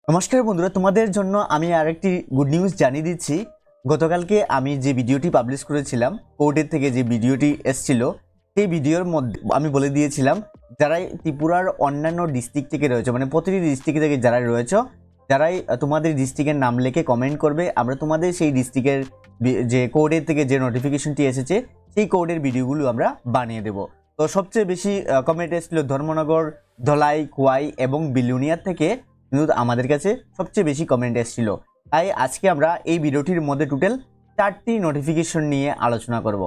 নমস্কার বন্ধুরা, তোমাদের জন্য আমি আরেকটি গুড নিউজ জানিয়ে দিচ্ছি। গতকালকে আমি যে ভিডিওটি পাবলিশ করেছিলাম, কোর্টের থেকে যে ভিডিওটি এসেছিল, সেই ভিডিওর মধ্যে আমি বলে দিয়েছিলাম যারাই ত্রিপুরার অন্যান্য ডিস্ট্রিক্ট থেকে রয়েছে, মানে প্রতিটি ডিস্ট্রিক্ট থেকে যারা রয়েছে, যারাই তোমাদের ডিস্ট্রিক্টের নাম লিখে কমেন্ট করবে, আমরা তোমাদের সেই ডিস্ট্রিক্টের যে কোর্টের থেকে যে নোটিফিকেশনটি এসেছে সেই কোর্টের ভিডিওগুলো আমরা বানিয়ে দেব। তো সবচেয়ে বেশি কমেন্ট এসেছিল ধর্মনগর, ধলাই, খোয়াই এবং বিলুনিয়া থেকে কিন্তু আমাদের কাছে সবচেয়ে বেশি কমেন্ট এসেছিল। তাই আজকে আমরা এই ভিডিওটির মধ্যে টোটাল 4টি নোটিফিকেশন নিয়ে আলোচনা করব।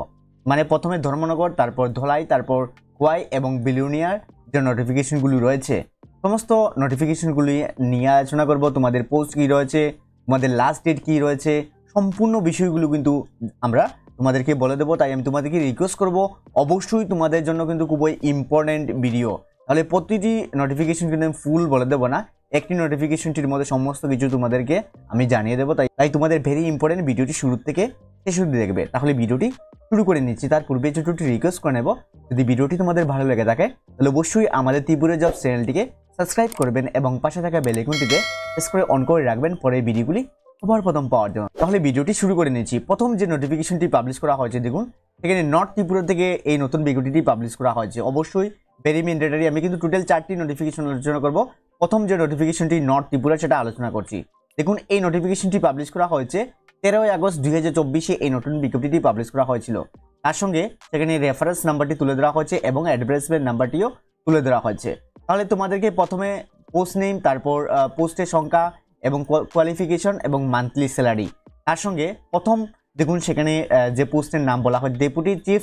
মানে প্রথমে ধর্মনগর, তারপর ধলাই, তারপর খোয়াই এবং বিলুনিয়ার যে নোটিফিকেশনগুলি রয়েছে সমস্ত নোটিফিকেশনগুলি নিয়ে আলোচনা করব। তোমাদের পোস্ট কী রয়েছে, তোমাদের লাস্ট ডেট কী রয়েছে, সম্পূর্ণ বিষয়গুলো কিন্তু আমরা তোমাদেরকে বলে দেবো। তাই আমি তোমাদেরকে রিকোয়েস্ট করব, অবশ্যই তোমাদের জন্য কিন্তু খুবই ইম্পর্ট্যান্ট ভিডিও। তাহলে প্রতিটি নোটিফিকেশন কিন্তু আমি ফুল বলে দেবো না, একটি নোটিফিকেশনটির মধ্যে সমস্ত কিছু তোমাদেরকে আমি জানিয়ে দেবো। তাই তোমাদের ভেরি ইম্পর্টেন্ট ভিডিওটি শুরু থেকে শেষ অবধি দেখবে। তাহলে ভিডিওটি শুরু করে নিচ্ছি। তার পূর্বে ছোট্ট রিকোয়েস্ট করে নেব, যদি ভিডিওটি তোমাদের ভালো লেগে থাকে তাহলে অবশ্যই আমাদের ত্রিপুরা জব চ্যানেলটিকে সাবস্ক্রাইব করবেন এবং পাশে থাকা বেল আইকনটিতে প্রেস করে অন করে রাখবেন পরের ভিডিওগুলি সবার প্রথম পাওয়ার জন্য। তাহলে ভিডিওটি শুরু করে নিচ্ছি। প্রথম যে নোটিফিকেশনটি পাবলিশ করা হয়েছে, দেখুন এখানে নর্থ ত্রিপুরা থেকে এই নতুন ভিডিওটি পাবলিশ করা হয়েছে। অবশ্যই ভেরি ম্যান্ডেটরি। আমি কিন্তু টোটাল 4টি নোটিফিকেশন আলোচনা করব। প্রথম যে নোটিফিকেশনটি নর্থ ত্রিপুরা সেটা আলোচনা করছি। দেখুন এই নোটিফিকেশনটি পাবলিশ করা হয়েছে 13 আগস্ট 2024 এই নতুন বিজ্ঞপ্তিটি পাবলিশ করা হয়েছিল। তার সঙ্গে সেখানে রেফারেন্স নাম্বারটি তুলে ধরা হয়েছে এবং অ্যাডভার্টাইজমেন্ট নাম্বারটিও তুলে ধরা হয়েছে। তাহলে তোমাদেরকে প্রথমে পোস্ট নেম, তারপর পোস্টের সংখ্যা এবং কোয়ালিফিকেশন এবং মান্থলি স্যালারি। তার সঙ্গে প্রথম দেখুন সেখানে যে পোস্টের নাম বলা হয় deputy chief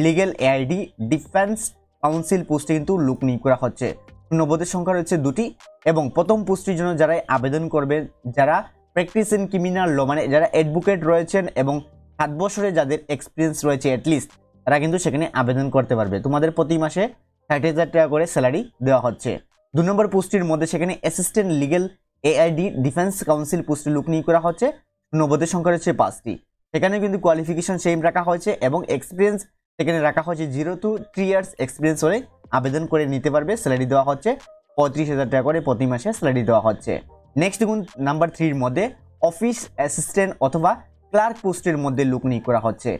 legal AID defence council পোস্টে কিন্তু লোক নিয়োগ করা হচ্ছে। শূন্যপদের সংখ্যা রয়েছে 2টি এবং প্রথম পোস্টের জন্য যারা আবেদন করবে, যারা প্র্যাকটিস ইন ক্রিমিনাল ল, মানে যারা অ্যাডভোকেট রয়েছেন এবং 7 বছরে যাদের এক্সপিরিয়েন্স রয়েছে অ্যাটলিস্ট, তারা কিন্তু সেখানে আবেদন করতে পারবে। তোমাদের প্রতি মাসে 60,000 টাকা করে স্যালারি দেওয়া হচ্ছে। 2 নম্বর পোস্টের মধ্যে সেখানে assistant legal AID defence council পোস্টে লোক নিয়োগ করা হচ্ছে। শূন্যপদের সংখ্যা রয়েছে 5টি। সেখানে কিন্তু কোয়ালিফিকেশন সেম রাখা হয়েছে এবং এক্সপিরিয়েন্স সেখানে রাখা হয়েছে 0 to 3 ইয়ার্স এক্সপিরিয়েন্স হলে আবেদন করে নিতে পারবে। স্যালারি দেওয়া হচ্ছে 35,000 টাকা করে প্রতি মাসে স্যালারি দেওয়া হচ্ছে। নেক্সট দেখুন নাম্বার 3 মধ্যে অফিস অ্যাসিস্ট্যান্ট অথবা ক্লার্ক পোস্টের মধ্যে লোক নিয়োগ করা হচ্ছে।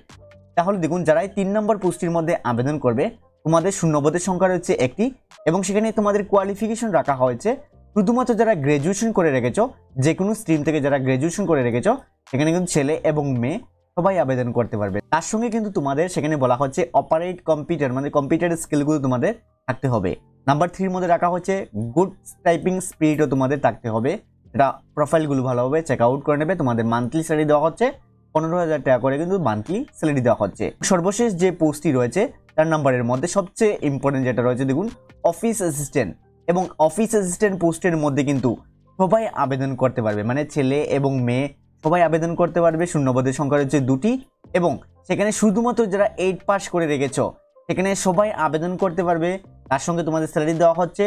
তাহলে দেখুন যারাই 3 নম্বর পোস্টের মধ্যে আবেদন করবে, তোমাদের শূন্যপদের সংখ্যা রয়েছে 1টি এবং সেখানে তোমাদের কোয়ালিফিকেশন রাখা হয়েছে শুধুমাত্র যারা গ্র্যাজুয়েশন করে রেখেছো, যে কোনো স্ট্রিম থেকে যারা গ্র্যাজুয়েশন করে রেখেছো, সেখানে কিন্তু ছেলে এবং মেয়ে সবাই আবেদন করতে পারবে। তার সঙ্গে কিন্তু তোমাদের সেখানে বলা হচ্ছে অপারেট কম্পিউটার, মানে কম্পিউটার স্কিলগুলো তোমাদের থাকতে হবে। নাম্বার 3 মধ্যে রাখা হচ্ছে গুড টাইপিং স্পিডও তোমাদের থাকতে হবে। এটা প্রোফাইলগুলো ভালোভাবে চেক আউট করে নেবে। তোমাদের মান্থলি স্যালারি দেওয়া হচ্ছে 15,000 টাকা করে কিন্তু মান্থলি স্যালারি দেওয়া হচ্ছে। সর্বশেষ যে পোস্টটি রয়েছে তার নাম্বারের মধ্যে সবচেয়ে ইম্পর্টেন্ট যেটা রয়েছে, দেখুন অফিস অ্যাসিস্ট্যান্ট। এবং অফিস অ্যাসিস্ট্যান্ট পোস্টের মধ্যে কিন্তু সবাই আবেদন করতে পারবে, মানে ছেলে এবং মেয়ে সবাই আবেদন করতে পারবে। শূন্যপদের সংখ্যা রয়েছে 2টি এবং সেখানে শুধুমাত্র যারা 8 পাস করে রেখেছো সেখানে সবাই আবেদন করতে পারবে। তার সঙ্গে তোমাদের স্যালারি দেওয়া হচ্ছে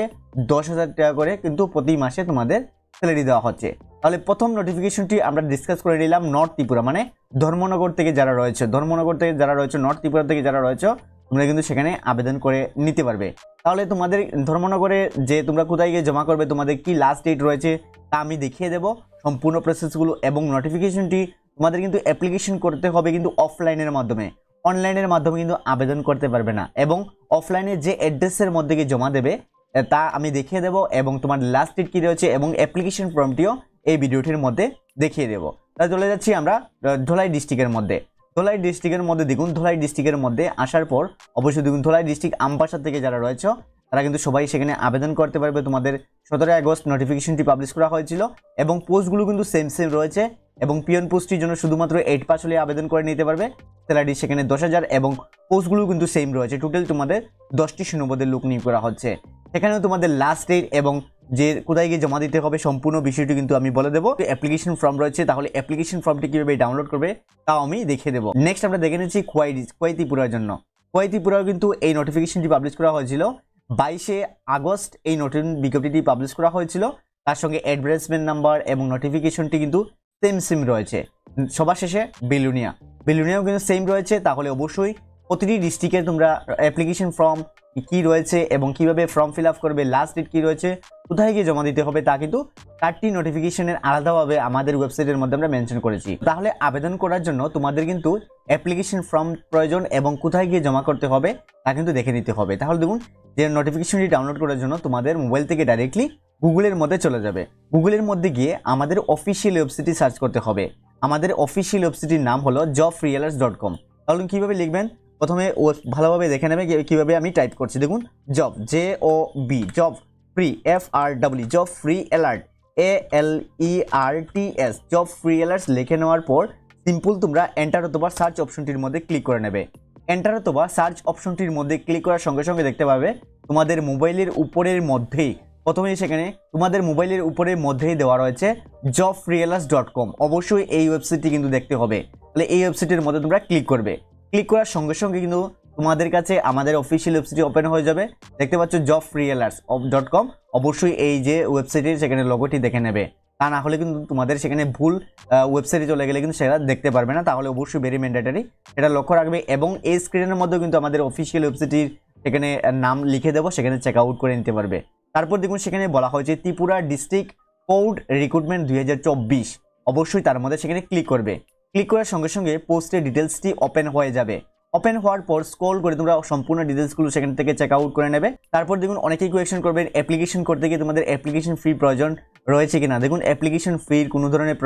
10,000 টাকা করে কিন্তু প্রতি মাসে তোমাদের স্যালারি দেওয়া হচ্ছে। তাহলে প্রথম নোটিফিকেশনটি আমরা ডিসকাস করে নিলাম নর্থ ত্রিপুরা, মানে ধর্মনগর থেকে যারা রয়েছে, ধর্মনগর থেকে যারা রয়েছে, নর্থ ত্রিপুরা থেকে যারা রয়েছে, তোমরা কিন্তু সেখানে আবেদন করে নিতে পারবে। তাহলে তোমাদের ধর্মনগরে যে তোমরা কোথায় গিয়ে জমা করবে, তোমাদের কি লাস্ট ডেট রয়েছে তা আমি দেখিয়ে দেবো সম্পূর্ণ প্রসেসগুলো। এবং নোটিফিকেশনটি তোমাদের কিন্তু অ্যাপ্লিকেশন করতে হবে কিন্তু অফলাইনের মাধ্যমে, অনলাইনের মাধ্যমে কিন্তু আবেদন করতে পারবে না। এবং অফলাইনে যে অ্যাড্রেসের মধ্যে গিয়ে জমা দেবে তা আমি দেখিয়ে দেবো এবং তোমার লাস্ট ডেট কী রয়েছে এবং অ্যাপ্লিকেশন ফর্মটিও এই ভিডিওটির মধ্যে দেখিয়ে দেবো। তাহলে চলে যাচ্ছি আমরা ধলাই ডিস্ট্রিক্টের মধ্যে। ধলাই ডিস্ট্রিক্টের মধ্যে দেখুন, ধলাই ডিস্ট্রিক্টের মধ্যে আসার পর অবশ্যই দেখুন ধলাই ডিস্ট্রিক্ট আমবাসা থেকে যারা রয়েছে তারা কিন্তু সবাই সেখানে আবেদন করতে পারবে। তোমাদের 17 আগস্ট নোটিফিকেশনটি পাবলিশ করা হয়েছিল এবং পোস্টগুলো কিন্তু সেম রয়েছে এবং পিয়ন পোস্টটির জন্য শুধুমাত্র 8 পাস হলে আবেদন করে নিতে পারবে। স্যালারি সেখানে 10,000 এবং পোস্টগুলো কিন্তু সেম রয়েছে। টোটাল তোমাদের 10টি শূন্যপদের লোক নিয়োগ করা হচ্ছে। সেখানেও তোমাদের লাস্ট ডেট এবং যে কোথায় গিয়ে জমা দিতে হবে সম্পূর্ণ বিষয়টি কিন্তু আমি বলে দেবো। অ্যাপ্লিকেশন ফর্ম রয়েছে, তাহলে অ্যাপ্লিকেশন ফর্মটি কীভাবে ডাউনলোড করবে তাও আমি দেখিয়ে দেবো। নেক্সট আমরা দেখে নিচ্ছি খোয়াই ত্রিপুরার জন্য। খোয়াই ত্রিপুরাও কিন্তু এই নোটিফিকেশনটি পাবলিশ করা হয়েছিল 22 আগস্ট এই নতুন বিজ্ঞপ্তিটি পাবলিশ করা হয়েছিল। তার সঙ্গে অ্যাডভার্টাইজমেন্ট নাম্বার এবং নোটিফিকেশনটি কিন্তু সেম রয়েছে। সবার শেষে বিলুনিয়াও কিন্তু সেম রয়েছে। তাহলে অবশ্যই প্রতিটি ডিস্ট্রিক্টে তোমরা অ্যাপ্লিকেশন ফর্ম কি রয়েছে এবং কিভাবে ফর্ম ফিল আপ করবে, লাস্ট ডেট কি রয়েছে কোথায় গিয়ে জমা দিতে হবে তা কিন্তু 4টি নোটিফিকেশনের আলাদাভাবে আমাদের ওয়েবসাইটের মধ্যে আমরা মেনশন করেছি। তাহলে আবেদন করার জন্য তোমাদের কিন্তু অ্যাপ্লিকেশন ফর্ম প্রয়োজন এবং কোথায় গিয়ে জমা করতে হবে তা কিন্তু দেখে নিতে হবে। তাহলে দেখুন যে নোটিফিকেশনটি ডাউনলোড করার জন্য তোমাদের মোবাইল থেকে ডাইরেক্টলি গুগলের মধ্যে চলে যাবে। গুগলের মধ্যে গিয়ে আমাদের অফিসিয়াল ওয়েবসাইটটি সার্চ করতে হবে। আমাদের অফিসিয়াল ওয়েবসাইটের নাম হলো jobfreealerts.com। তাহলে কিভাবে লিখবেন, প্রথমে ভালোভাবে দেখে নেবে কিভাবে আমি টাইপ করছি। দেখুন job JOB job free FRW job free alert ALERTS job free alerts লিখে নেওয়ার পর সিম্পল তোমরা এন্টার অথবা সার্চ অপশনটির মধ্যে ক্লিক করে নেবে। এন্টার অথবা সার্চ অপশনটির মধ্যে ক্লিক করার সঙ্গে সঙ্গে দেখতে পাবে তোমাদের মোবাইলের উপরের মধ্যেই প্রথমেই সেখানে তোমাদের মোবাইলের উপরের মধ্যেই দেওয়া রয়েছে jobfreealerts.com। অবশ্যই এই ওয়েবসাইটটি কিন্তু দেখতে হবে। তাহলে এই ওয়েবসাইটের মধ্যে তোমরা ক্লিক করবে। ক্লিক করার সঙ্গে সঙ্গে কিন্তু তোমাদের কাছে আমাদের অফিসিয়াল ওয়েবসাইট ওপেন হয়ে যাবে। দেখতে পাচ্ছ jobfreealerts.com। অবশ্যই এই যে ওয়েবসাইটের সেখানে লোগোটি দেখে নেবে, তা না হলে কিন্তু তোমাদের সেখানে ভুল ওয়েবসাইটে চলে গেলে কিন্তু সেটা দেখতে পারবে না। তাহলে অবশ্যই ভেরি ম্যান্ডেটরি, এটা লক্ষ্য রাখবে। এবং এই স্ক্রিনের মধ্যে কিন্তু আমাদের অফিসিয়াল ওয়েবসাইটের সেখানে নাম লিখে দেবো, সেখানে চেক আউট করে নিতে পারবে। তারপর দেখুন সেখানে বলা হয়েছে ত্রিপুরা ডিস্ট্রিক্ট কোড রিক্রুটমেন্ট 2024। অবশ্যই তার মধ্যে সেখানে ক্লিক করবে। ক্লিক করার সঙ্গে সঙ্গে পোস্টের ডিটেলসটি ওপেন হয়ে যাবে। ওপেন হওয়ার পর স্ক্রল করে তোমরা সম্পূর্ণ ডিটেলসগুলো সেখান থেকে চেক আউট করে নেবে। তারপর দেখুন অনেকেই কোয়েশ্চেন করবেন অ্যাপ্লিকেশন করতে গিয়ে তোমাদের অ্যাপ্লিকেশন ফি প্রয়োজন রয়েছে কিনা। দেখুন অ্যাপ্লিকেশন ফির কোনো ধরনের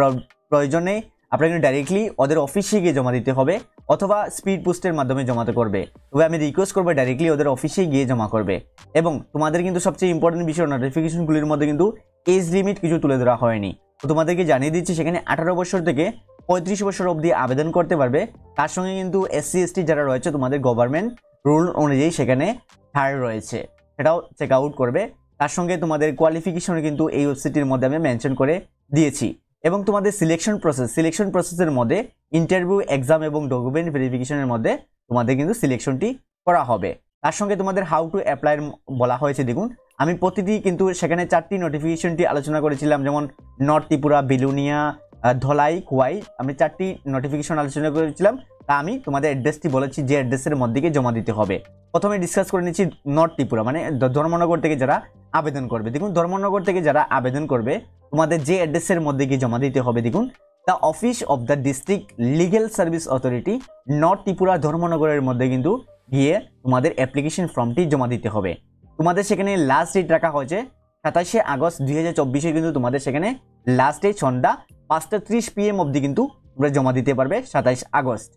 প্রয়োজন নেই। আপনাকে ডাইরেক্টলি ওদের অফিসে গিয়ে জমা দিতে হবে অথবা স্পিড পোস্টের মাধ্যমে জমাতে করবে। তবে আমি রিকোয়েস্ট করবো ডাইরেক্টলি ওদের অফিসে গিয়ে জমা করবে। এবং তোমাদের কিন্তু সবচেয়ে ইম্পর্টেন্ট বিষয় নোটিফিকেশনগুলির মধ্যে কিন্তু এজ লিমিট কিছু তুলে ধরা হয়নি। তো তোমাদেরকে জানিয়ে দিচ্ছি সেখানে 18 বছর থেকে 35 বছর অবধি আবেদন করতে পারবে। তার সঙ্গে কিন্তু SC ST যারা রয়েছে তোমাদের গভর্নমেন্ট রুল অনুযায়ী সেখানে ছাড় রয়েছে, সেটাও চেক আউট করবে। তার সঙ্গে তোমাদের কোয়ালিফিকেশন কিন্তু এই ওয়েবসাইটের মধ্যে আমি মেনশন করে দিয়েছি। এবং তোমাদের সিলেকশন প্রসেসের মধ্যে ইন্টারভিউ এক্সাম এবং ডকুমেন্ট ভেরিফিকেশনের মধ্যে তোমাদের কিন্তু সিলেকশনটি করা হবে। তার সঙ্গে তোমাদের হাউ টু অ্যাপ্লাই বলা হয়েছে। দেখুন আমি প্রতিটি কিন্তু সেখানে 4টি নোটিফিকেশনটি আলোচনা করেছিলাম, যেমন নর্থ ত্রিপুরা, বিলুনিয়া, ধলাই, খোয়াই। আমি 4টি নোটিফিকেশন আলোচনা করেছিলাম। তা আমি তোমাদের অ্যাড্রেসটি বলেছি যে অ্যাড্রেসের মধ্যে গিয়ে জমা দিতে হবে। প্রথমে ডিসকাস করে নিচ্ছি নর্থ ত্রিপুরা, মানে ধর্মনগর থেকে যারা আবেদন করবে। দেখুন ধর্মনগর থেকে যারা আবেদন করবে তোমাদের যে অ্যাড্রেসের মধ্যে গিয়ে জমা দিতে হবে, দেখুন the office of the district legal service authority north Tripura ধর্মনগরের মধ্যে কিন্তু গিয়ে তোমাদের অ্যাপ্লিকেশন ফর্মটি জমা দিতে হবে। তোমাদের সেখানে লাস্ট ডেট রাখা হয়েছে 27শে আগস্ট 2024। কিন্তু তোমাদের সেখানে লাস্ট ডেট সন্ধ্যা 5:30 PM অবধি কিন্তু তোমরা জমা দিতে পারবে 27 আগস্ট।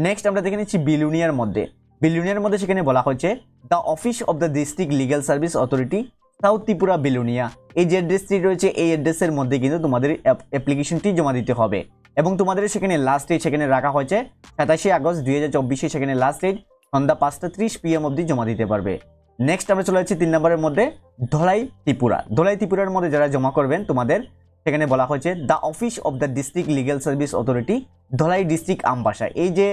নেক্সট আমরা দেখে নিচ্ছি বিলুনিয়ার মধ্যে সেখানে বলা হয়েছে the office of the district legal service authority south Tripura Belonia. এই যে অ্যাড্রেসটি রয়েছে এই অ্যাড্রেসের মধ্যে কিন্তু তোমাদের অ্যাপ্লিকেশনটি জমা দিতে হবে। এবং তোমাদের সেখানে লাস্ট ডেট সেখানে রাখা হয়েছে 27শে আগস্ট 2024। সেখানে লাস্ট ডেট সন্ধ্যা 5:30 PM অবধি জমা দিতে পারবে। নেক্সট আমরা চলে যাচ্ছি 3 নম্বরের মধ্যে ধলাই ত্রিপুরার মধ্যে যারা জমা করবেন তোমাদের সেখানে বলা হয়েছে the office of the district legal service authority Dhalai district Ambassa. এই যে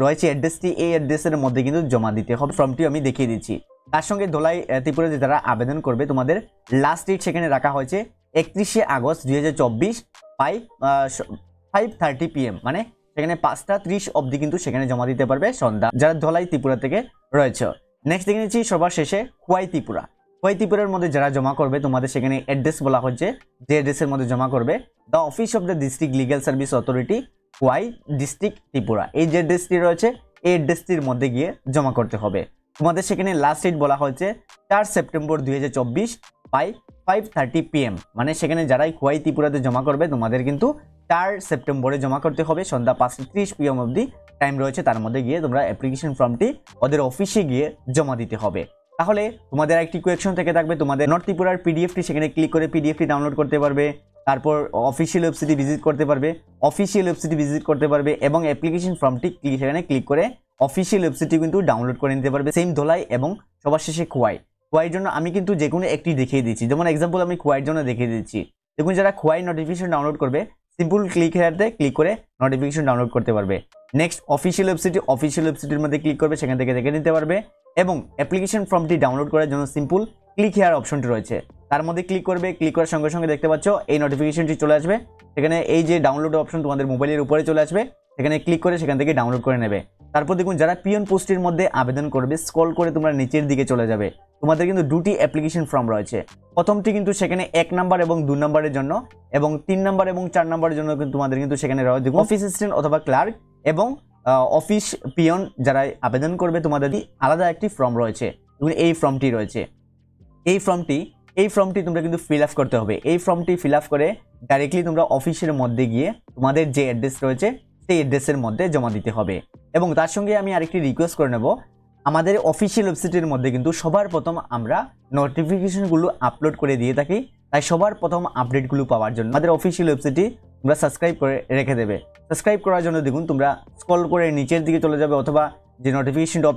রয়েছে অ্যাড্রেসটি, এই অ্যাড্রেসের মধ্যে কিন্তু জমা দিতে হবে। ফর্মটি আমি দেখিয়ে দিচ্ছি। তার সঙ্গে ধলাই ত্রিপুরাতে যারা আবেদন করবে তোমাদের লাস্ট ডেট সেখানে রাখা হয়েছে 31শে আগস্ট 2024 5:30 PM, মানে সেখানে 5:30 অবধি কিন্তু সেখানে জমা দিতে পারবে সন্ধ্যা, যারা ধলাই ত্রিপুরা থেকে রয়েছে। নেক্সট দেখে নিচ্ছি সর্বশেষে খোয়াই ত্রিপুরার মধ্যে যারা জমা করবে তোমাদের সেখানে অ্যাড্রেস বলা হচ্ছে যে অ্যাড্রেসের মধ্যে জমা করবে the office of the district legal service authority Khowai district Tripura. এই যে অ্যাড্রেসটি রয়েছে এই অ্যাড্রেসটির মধ্যে গিয়ে জমা করতে হবে। তোমাদের সেখানে লাস্ট ডেট বলা হচ্ছে 4 সেপ্টেম্বর 2024 5:30 PM, মানে সেখানে যারাই খোয়াই ত্রিপুরাতে জমা করবে তোমাদের কিন্তু 4 সেপ্টেম্বরে জমা করতে হবে সন্ধ্যা 5:30 PM অবধি টাইম রয়েছে। তার মধ্যে গিয়ে তোমরা অ্যাপ্লিকেশন ফর্মটি ওদের অফিসে গিয়ে জমা দিতে হবে। তাহলে তোমাদের একটি কোয়েকশন থেকে থাকবে, তোমাদের নর্থ ত্রিপুরার পিডিএফটি সেখানে ক্লিক করে পিডিএফটি ডাউনলোড করতে পারবে। তারপর অফিসিয়াল ওয়েবসাইটে ভিজিট করতে পারবে এবং অ্যাপ্লিকেশন ফর্মটি সেখানে ক্লিক করে অফিসিয়াল ওয়েবসাইটটি কিন্তু ডাউনলোড করে নিতে পারবে। সেম ধলাই এবং সবার শেষে খোয়াইয়ের জন্য আমি কিন্তু যে কোনো একটি দেখিয়ে দিচ্ছি। যেমন এক্সাম্পল আমি খোয়াইয়ের জন্য দেখিয়ে দিচ্ছি। দেখুন যারা খোয়াই নোটিফিকেশন ডাউনলোড করবে সিম্পল ক্লিক হেয়ারতে ক্লিক করে নোটিফিকেশন ডাউনলোড করতে পারবে। নেক্সট অফিসিয়াল ওয়েবসাইটের মধ্যে ক্লিক করবে, সেখান থেকে দেখে নিতে পারবে। এবং অ্যাপ্লিকেশন ফর্মটি ডাউনলোড করার জন্য সিম্পল ক্লিক হেয়ার অপশনটি রয়েছে, তার মধ্যে ক্লিক করবে। ক্লিক করার সঙ্গে সঙ্গে দেখতে পাচ্ছ এই নোটিফিকেশনটি চলে আসবে। সেখানে এই যে ডাউনলোড অপশন তোমাদের মোবাইলের উপরে চলে আসবে, সেখানে ক্লিক করে সেখান থেকে ডাউনলোড করে নেবে। তারপর দেখুন যারা পিয়ন পোস্টের মধ্যে আবেদন করবে স্ক্রল করে তোমরা নিচের দিকে চলে যাবে, তোমাদের কিন্তু দুটি অ্যাপ্লিকেশন ফর্ম রয়েছে। প্রথমটি কিন্তু সেখানে 1 নাম্বার এবং 2 নাম্বারের জন্য, এবং 3 নাম্বার এবং 4 নাম্বারের জন্য কিন্তু তোমাদের কিন্তু সেখানে রয়েছে দেখুন অফিস অ্যাসিস্ট্যান্ট অথবা ক্লার্ক এবং অফিস পিয়ন যারা আবেদন করবে তোমাদের আলাদা একটি ফর্ম রয়েছে এবং এই ফর্মটি রয়েছে। এই ফর্মটি তোমরা কিন্তু ফিল আপ করতে হবে। এই ফর্মটি ফিল আপ করে ডাইরেক্টলি তোমরা অফিসের মধ্যে গিয়ে তোমাদের যে অ্যাড্রেস রয়েছে সেই অ্যাড্রেসের মধ্যে জমা দিতে হবে। এবং তার সঙ্গে আমি আরেকটি রিকোয়েস্ট করে নেব, আমাদের অফিসিয়াল ওয়েবসাইটের মধ্যে কিন্তু সবার প্রথম আমরা নোটিফিকেশনগুলো আপলোড করে দিয়ে থাকি, তাই সবার প্রথম আপডেটগুলো পাওয়ার জন্য আমাদের অফিসিয়াল ওয়েবসাইটটি তোমরা সাবস্ক্রাইব করে রেখে দেবে। সাবস্ক্রাইব করার জন্য দেখুন তোমরা স্ক্রল করে নিচের দিকে চলে যাবে, অথবা যে নোটিফিকেশনটা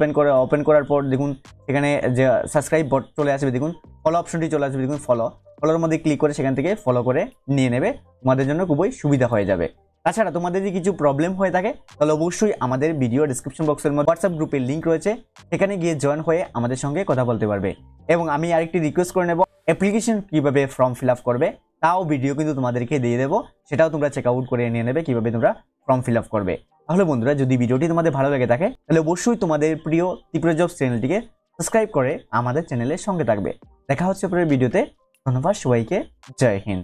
ওপেন করার পর দেখুন সেখানে যে সাবস্ক্রাইব বট চলে আসবে, দেখুন ফলো অপশনটি চলে আসবে, দেখুন ফলোর মধ্যে ক্লিক করে সেখান থেকে ফলো করে নিয়ে নেবে, তোমাদের জন্য খুবই সুবিধা হয়ে যাবে। তাছাড়া তোমাদের যদি কিছু প্রবলেম হয়ে থাকে তাহলে অবশ্যই আমাদের ভিডিও ডিসক্রিপশন বক্সের মধ্যে হোয়াটসঅ্যাপ গ্রুপের লিঙ্ক রয়েছে, সেখানে গিয়ে জয়েন হয়ে আমাদের সঙ্গে কথা বলতে পারবে। এবং আমি আরেকটি রিকোয়েস্ট করে নেব, অ্যাপ্লিকেশন কীভাবে ফর্ম ফিল আপ করবে তাও ভিডিও কিন্তু তোমাদেরকে দিয়ে দেবো, সেটাও তোমরা চেক আউট করে নিয়ে নেবে কীভাবে তোমরা ফর্ম ফিল আপ করবে। তাহলে বন্ধুরা যদি ভিডিওটি তোমাদের ভালো লেগে থাকে তাহলে অবশ্যই তোমাদের প্রিয় ত্রিপুরা জবস চ্যানেলটিকে সাবস্ক্রাইব করে আমাদের চ্যানেলের সঙ্গে থাকবে। দেখা হচ্ছে পরের ভিডিওতে। ধন্যবাদ সবাইকে, জয় হিন্দ।